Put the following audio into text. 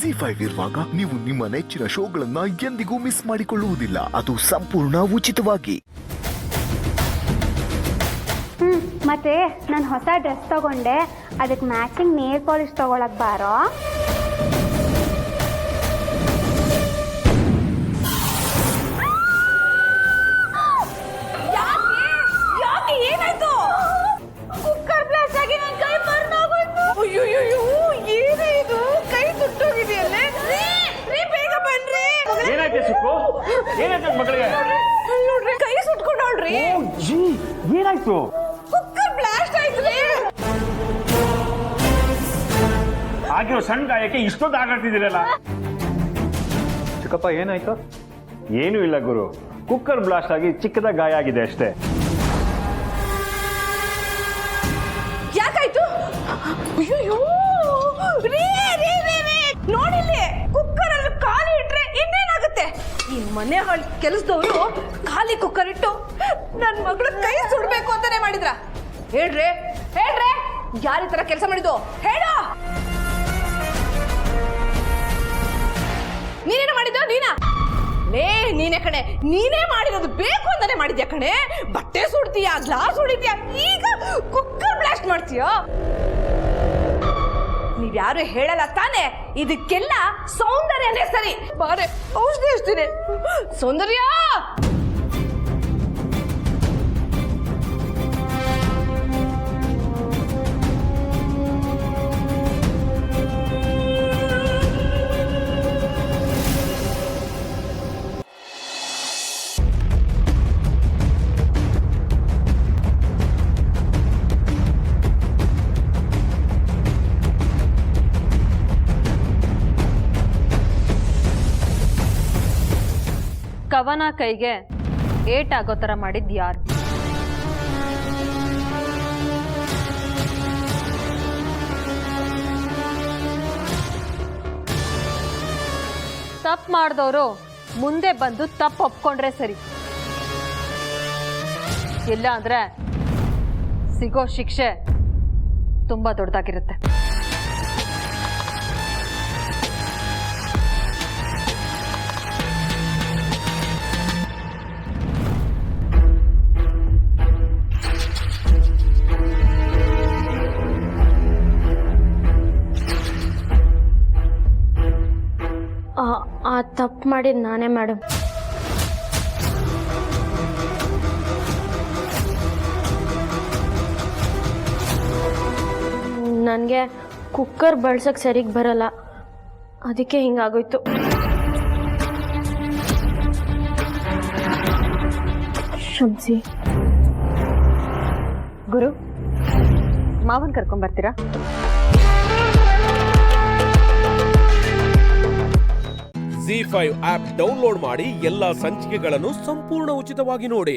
ZEE5 ಇರುವಾಗ ನೀವು ನಿಮ್ಮ ನೆಚ್ಚಿನ ಶೋಗಳನ್ನ ಎಂದಿಗೂ ಮಿಸ್ ಮಾಡಿಕೊಳ್ಳುವುದಿಲ್ಲ. ಅದು ಸಂಪೂರ್ಣ ಉಚಿತವಾಗಿ. ಮತ್ತೆ ನಾನು ಹೊಸ ಡ್ರೆಸ್ ತಗೊಂಡೆ, ಅದಕ್ಕೆ ಮ್ಯಾಚಿಂಗ್ ನೇಲ್ ಪಾಲಿಶ್ ತಗೊಳಕ್ ಬಾರೋ. ಕುಕ್ಕರ್ ಬ್ಲಾಸ್ಟ್ ಆಗಿ ನನ್ನ ಕೈ ಬರ್ನೋಗೋಯ್ತು. ಅಯ್ಯೋ ಏನೇ ಇದು, ಕೈ ಸುಟ್ಟೋಗಿದೆಯಲ್ಲೇ. ಬೇಗ ಬನ್ರಿ. ಏನಾಯ್ತು ಸುಕ್ಕು? ಏನಾಯ್ತು ಮಗಳಿಗೆ? ನೋಡ್ರಿ ಕೈ ಸುಟ್ಕೊಂಡೋಳ್ರಿ. ಏನಾಯ್ತು? ಕುಕ್ಕರ್ ಬ್ಲಾಸ್ಟ್ ಆಯ್ತ್ರಿ. ಆಗಿರೋ ಸಣ್ಣ ಗಾಯಕ್ಕೆ ಇಷ್ಟೊಂದು ಆಗಾಡ್ತಿದ್ದೀರಲ್ಲ. ಚಿಕ್ಕಪ್ಪ ಏನಾಯ್ತು? ಏನೂ ಇಲ್ಲ ಗುರು, ಕುಕ್ಕರ್ ಬ್ಲಾಸ್ಟ್ ಆಗಿ ಚಿಕ್ಕದಾಗಿ ಗಾಯ ಆಗಿದೆ ಅಷ್ಟೇ. ಯಾಕಾಯ್ತು? ಅಯ್ಯೋ ನೋಡಿಲ್ಲಿ, ಕುಕ್ಕರ್ ಅಲ್ಲಿ ಖಾಲಿ ಇಟ್ರೆ ಇನ್ನೇನಾಗುತ್ತೆ? ಈ ಮನೆ ಹಾಳು ಕೆಲಸದವರು ಖಾಲಿ ಕುಕ್ಕರ್ ಇಟ್ಟು ನನ್ನ ಮಗಳು ಕೈ ಸುಡ್ಬೇಕು ಅಂತಾನೆ ಮಾಡಿದ್ರ? ಹೇಳ್ರಿ ಯಾರ ಈ ತರ ಕೆಲಸ ಮಾಡಿದ್ದು ಹೇಳ. ನೀನೇನು ಮಾಡಿದ್ದು? ನೀನೇ ಕಣೆ, ನೀನೇ ಮಾಡಿರೋದು. ಬೇಕು ಅಂತಾನೆ ಮಾಡಿದ್ಯಾ ಕಣೆ. ಬಟ್ಟೆ ಸುಡ್ತೀಯಾ, ಗ್ಲಾಸ್ ಹೊಡಿತೀಯಾ, ಈಗ ಕುಕ್ಕರ್ ಬ್ಲಾಸ್ಟ್ ಮಾಡ್ತೀಯಾ? ನೀವ್ಯಾರು ಹೇಳಲ್ಲ ತಾನೆ, ಇದಕ್ಕೆಲ್ಲ ಸೌಂದರ್ಯನೇ ಸರಿ. ಬಾರೆ ಔಷಧಿ ಹಚ್ತೀನಿ. ಸೌಂದರ್ಯ, ಕವನ ಕೈಗೆ ಏಟಾಗೋ ಥರ ಮಾಡಿದ್ದು ಯಾರು? ತಪ್ಪು ಮಾಡಿದವರು ಮುಂದೆ ಬಂದು ತಪ್ಪು ಒಪ್ಕೊಂಡ್ರೆ ಸರಿ, ಇಲ್ಲ ಅಂದ್ರೆ ಸಿಗೋ ಶಿಕ್ಷೆ ತುಂಬಾ ದೊಡ್ಡದಾಗಿರುತ್ತೆ. ಆ ತಪ್ಪು ಮಾಡಿದ್ದು ನಾನೇ ಮೇಡಮ್. ನನಗೆ ಕುಕ್ಕರ್ ಬಳಸಕ್ಕೆ ಸರಿಗೆ ಬರಲ್ಲ, ಅದಕ್ಕೆ ಹಿಂಗಾಗೋಯ್ತು. ಕ್ಷಮಿಸಿ. ಗುರು, ಮಾವನ್ ಕರ್ಕೊಂಡ್ಬರ್ತೀರಾ? ZEE5 ಆಪ್ ಡೌನ್ಲೋಡ್ ಮಾಡಿ ಎಲ್ಲಾ ಸಂಚಿಕೆಗಳನ್ನು ಸಂಪೂರ್ಣ ಉಚಿತವಾಗಿ ನೋಡಿ.